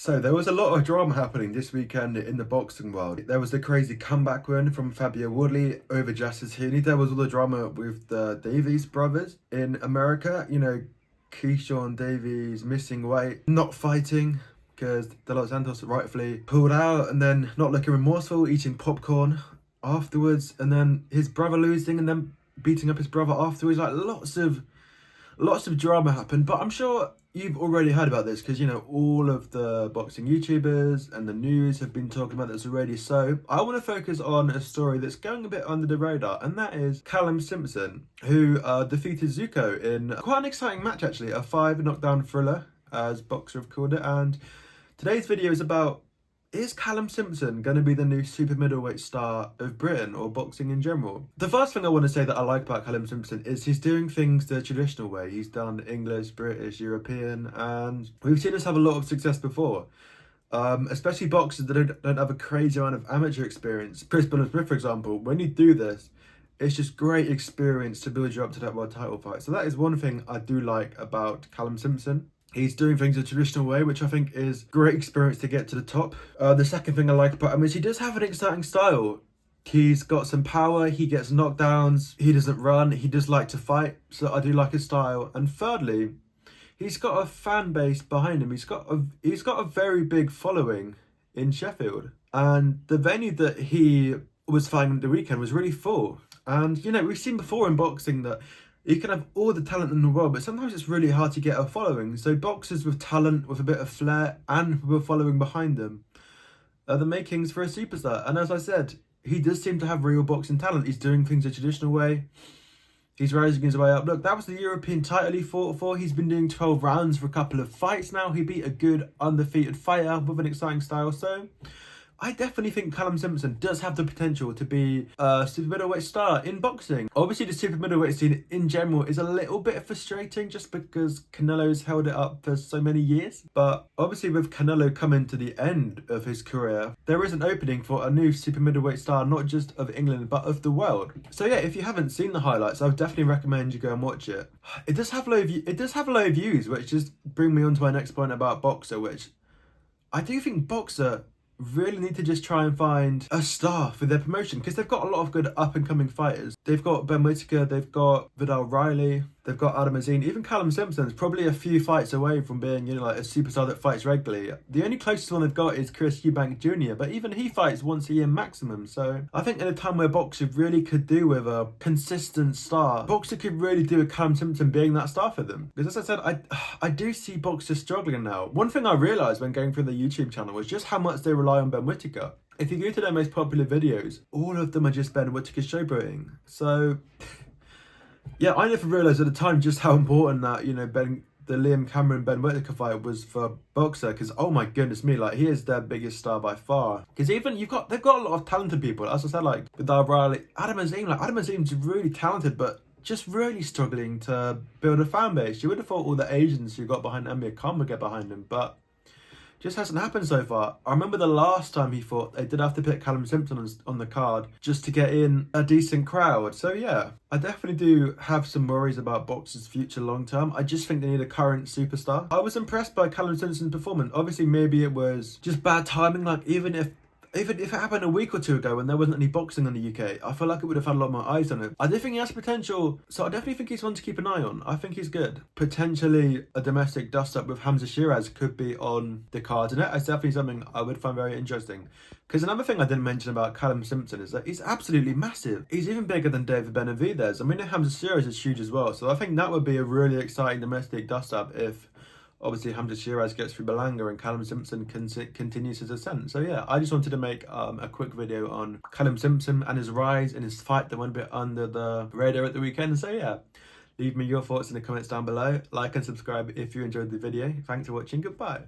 So there was a lot of drama happening this weekend in the boxing world. There was the crazy comeback win from Fabio Woodley over Justice Heaney. There was all the drama with the Davies brothers in America. You know, Keyshawn Davies missing weight, not fighting because De Los Santos rightfully pulled out, and then not looking remorseful, eating popcorn afterwards, and then his brother losing and then beating up his brother afterwards. Like lots of drama happened, but I'm sure you've already heard about this because, you know, all of the boxing YouTubers and the news have been talking about this already. So I want to focus on a story that's going a bit under the radar, and that is Callum Simpson, who defeated Zuko in quite an exciting match, actually, a 5 knockdown thriller, as Boxer have called it. And today's video is about, is Callum Simpson going to be the new super middleweight star of Britain or boxing in general? The first thing I want to say that I like about Callum Simpson is he's doing things the traditional way. He's done English, British, European, and we've seen us have a lot of success before. Especially boxers that don't have a crazy amount of amateur experience. Chris Smith, for example, when you do this, it's just great experience to build you up to that world title fight. So that is one thing I do like about Callum Simpson. He's doing things the traditional way, which I think is great experience to get to the top. The second thing I like about him is he does have an exciting style. He's got some power, he gets knockdowns, he doesn't run, he does like to fight, so I do like his style. And thirdly, he's got a fan base behind him. He's got a very big following in Sheffield. And the venue that he was fighting the weekend was really full. And, you know, we've seen before in boxing that you can have all the talent in the world, but sometimes it's really hard to get a following. So boxers with talent, with a bit of flair, and with a following behind them are the makings for a superstar. And as I said, he does seem to have real boxing talent. He's doing things the traditional way. He's rising his way up. Look, that was the European title he fought for. He's been doing 12 rounds for a couple of fights now. He beat a good undefeated fighter with an exciting style. So I definitely think Callum Simpson does have the potential to be a super middleweight star in boxing. Obviously, the super middleweight scene in general is a little bit frustrating just because Canelo's held it up for so many years. But obviously, with Canelo coming to the end of his career, there is an opening for a new super middleweight star, not just of England, but of the world. So yeah, if you haven't seen the highlights, I would definitely recommend you go and watch it. It does have low views, which just bring me on to my next point about Boxer, which I do think Boxer really need to just try and find a star for their promotion, because they've got a lot of good up and coming fighters. They've got Ben Whittaker, they've got Vidal Riley, they've got Adam Azine, even Callum Simpson's probably a few fights away from being, you know, like a superstar that fights regularly. The only closest one they've got is Chris Eubank Jr., but even he fights once a year maximum. So I think in a time where Boxer really could do with a consistent star, Boxer could really do with Callum Simpson being that star for them. Because as I said, I do see Boxer struggling now. One thing I realised when going through the YouTube channel was just how much they rely on Ben Whittaker. If you go to their most popular videos, all of them are just Ben Whittaker showboating. So yeah, I never realised at the time just how important that, you know, the Liam Cameron Ben Whittaker fight was for Boxer, because oh my goodness me, like he is their biggest star by far. Because even they've got a lot of talented people, as I said, like Vidal Riley, Adam Azine's really talented, but just really struggling to build a fan base. You would have thought all the Asians who got behind Amir Khan would get behind him, but just hasn't happened so far. I remember the last time he fought, they did have to put Callum Simpson on the card just to get in a decent crowd. So yeah, I definitely do have some worries about Boxer's future long term. I just think they need a current superstar. I was impressed by Callum Simpson's performance. Obviously, maybe it was just bad timing. Like even if it happened a week or two ago when there wasn't any boxing in the UK, I feel like it would have had a lot more eyes on it. I do think he has potential, so I definitely think he's one to keep an eye on. I think he's good. Potentially a domestic dust-up with Hamza Shiraz could be on the cards, and that's definitely something I would find very interesting. Because another thing I didn't mention about Callum Simpson is that he's absolutely massive. He's even bigger than David Benavidez. I mean, Hamza Shiraz is huge as well, so I think that would be a really exciting domestic dust-up if obviously Hamza Shiraz gets through Balanga and Callum Simpson continues his ascent. So yeah, I just wanted to make a quick video on Callum Simpson and his rise and his fight that went a bit under the radar at the weekend. So yeah, leave me your thoughts in the comments down below. Like and subscribe if you enjoyed the video. Thanks for watching. Goodbye.